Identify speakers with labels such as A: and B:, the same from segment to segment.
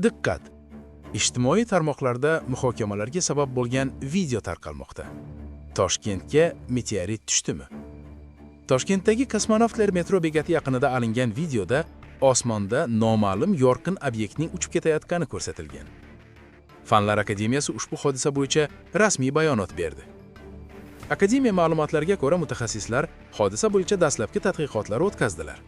A: Diqqat! Ijtimoiy tarmoqlarda muhokamalarga sabab bo'lgan video tarqalmoqda. Toshkentga meteorit tushdimi? Toshkentdagi Kosmonavtlar metro bekati yaqinida olingan videoda osmonda noma'lum yorqin obyektning uchib ketayotgani ko'rsatilgan. Fanlar akademiyasi ushbu hodisa bo'yicha rasmiy bayonot berdi. Akademiya ma'lumotlariga ko'ra, mutaxassislar hodisa bo'yicha dastlabki tadqiqotlar o'tkazdilar.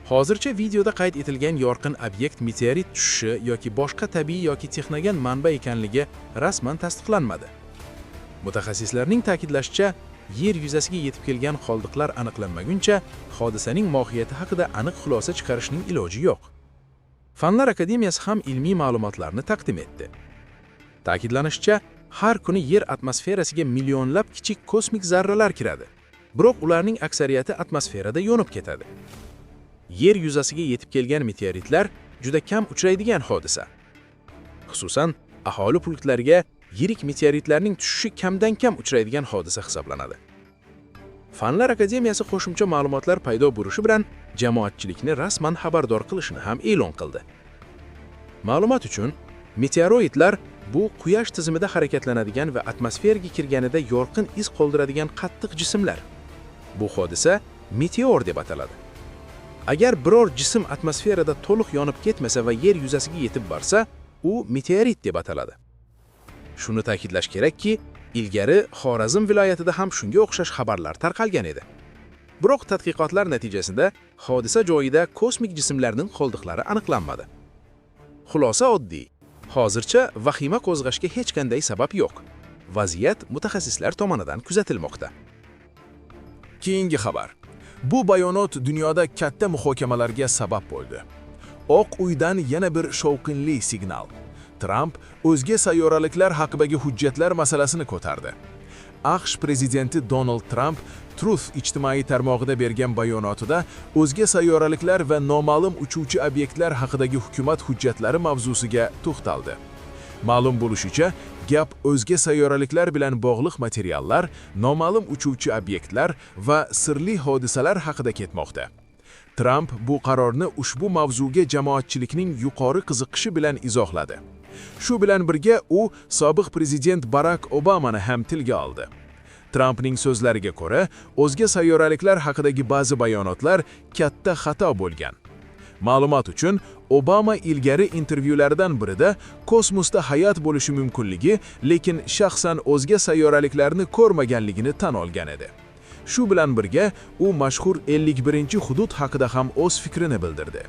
A: Hozircha videoda qayd etilgan yorqin obyekt meteorit tushishi yoki boshqa tabiiy yoki texnogen manba ekanligi rasman tasdiqlanmadi. Mutaxassislarning ta'kidlashicha, yer yuzasiga yetib kelgan qoldiqlar aniqlanmaguncha hodisaning mohiyati haqida aniq xulosa chiqarishning iloji yo'q. Fanlar akademiyasi ham ilmiy ma'lumotlarni taqdim etdi. Ta'kidlanishicha, har kuni yer atmosferasiga millionlab kichik kosmik zarralar kiradi. Biroq ularning aksariyati atmosferada yonib ketadi. Yer yuzasiga yetib kelgan meteoritlar juda kam uchraydigan hodisa. Xususan, aholi punktlariga yirik meteoritlarning tushishi kamdan kam uchraydigan hodisa hisoblanadi. Fanlar akademiyasi qo'shimcha ma'lumotlar paydo bo'lishi bilan jamoatchilikni rasman xabardor qilishini ham e'lon qildi. Ma'lumot uchun, meteoroidlar bu Quyosh tizimida harakatlanadigan va atmosferaga kirganida yorqin iz qoldiradigan qattiq jismlar. Bu hodisa meteor deb ataladi. Agar biror jism atmosferada to'liq yonib ketmasa va yer yuzasiga yetib borsa, u meteorit deb ataladi. Shuni ta'kidlash kerakki, ilgari Xorazm viloyatida ham shunga o'xshash xabarlar tarqalgan edi. Biroq tadqiqotlar natijasida hodisa joyida kosmik jismlarning qoldiqlari aniqlanmadi. Xulosa oddiy. Hozircha vahima qo'zg'ashga hech qanday sabab yo'q. Vaziyat mutaxassislar tomonidan kuzatilmoqda.
B: Keyingi xabar. Bu bayonot dunyoda katta muhokamalarga sabab bo'ldi. Oq uydan yana bir shovqinli signal. Tramp o'zga sayyoraliklar haqidagi hujjatlar masalasini ko'tardi. AQSh prezidenti Donald Trump Truth ijtimoiy tarmog'ida bergan bayonotida o'zga sayyoraliklar va noma'lum uchuvchi obyektlar haqidagi hukumat hujjatlari mavzusiga to'xtaldi. Ma'lum bo'lishicha, gap o'zga sayyoraliklar bilan bog'liq materiallar, noma'lum uchuvchi obyektlar va sirli hodisalar haqida ketmoqda. Trump bu qarorni ushbu mavzuga jamoatchilikning yuqori qiziqishi bilan izohladi. Shu bilan birga u sobiq prezident Barack Obamani ham tilga oldi. Trumpning so'zlariga ko'ra, o'zga sayyoraliklar haqidagi ba'zi bayonotlar katta xato bo'lgan. Ma'lumot uchun, Obama ilgari intervyularidan birida kosmosda hayot bo'lishi mumkinligi, lekin shaxsan o'zga sayyoraliklarni ko'rmaganligini tan olgan edi. Shu bilan birga, u mashhur 51-hudud haqida ham o'z fikrini bildirdi.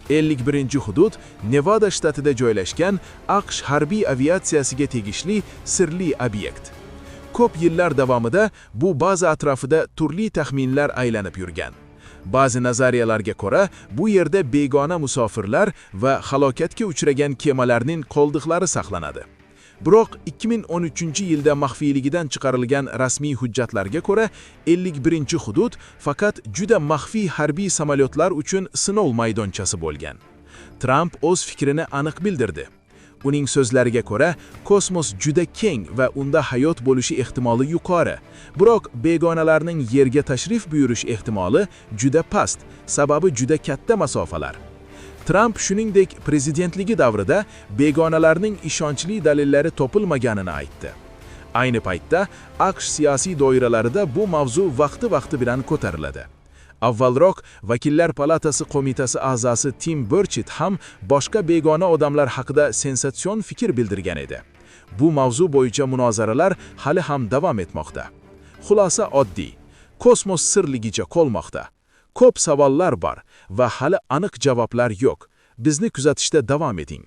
B: 51-hudud Nevada shtatida joylashgan AQSh harbiy aviatsiyasiga tegishli sirli obyekt. Ko'p yillar davomida bu baza atrofida turli taxminlar aylanib yurgan. Ba'zi nazariyalarga ko'ra, bu yerda begona musofirlar va halokatga uchragan kemalarning qoldiqlari saqlanadi. Biroq 2013-yilda maxfiyligidan chiqarilgan rasmiy hujjatlarga ko'ra, 51-hudud faqat juda maxfiy harbiy samolyotlar uchun sinov maydonchasi bo'lgan. Trump o'z fikrini aniq bildirdi. Uning so'zlariga ko'ra, kosmos juda keng va unda hayot bo'lishi ehtimoli yuqori. Biroq begonalarning yerga tashrif buyurish ehtimoli juda past, sababi juda katta masofalar. Trump shuningdek prezidentligi davrida begonalarning ishonchli dalillari topilmaganini aytdi. Ayni paytda AQSh siyosiy doiralarida bu mavzu vaqti bilan ko'tariladi. Avvalroq Vakillar palatasi qo'mitasi a'zosi Tim Burchett ham boshqa begona odamlar haqida sensatsion fikr bildirgan edi. Bu mavzu bo'yicha munozaralar hali ham davom etmoqda. Xulosa oddiy. Kosmos sirligicha qolmoqda. Ko'p savollar bor va hali aniq javoblar yo'q. Bizni kuzatishda davom eting.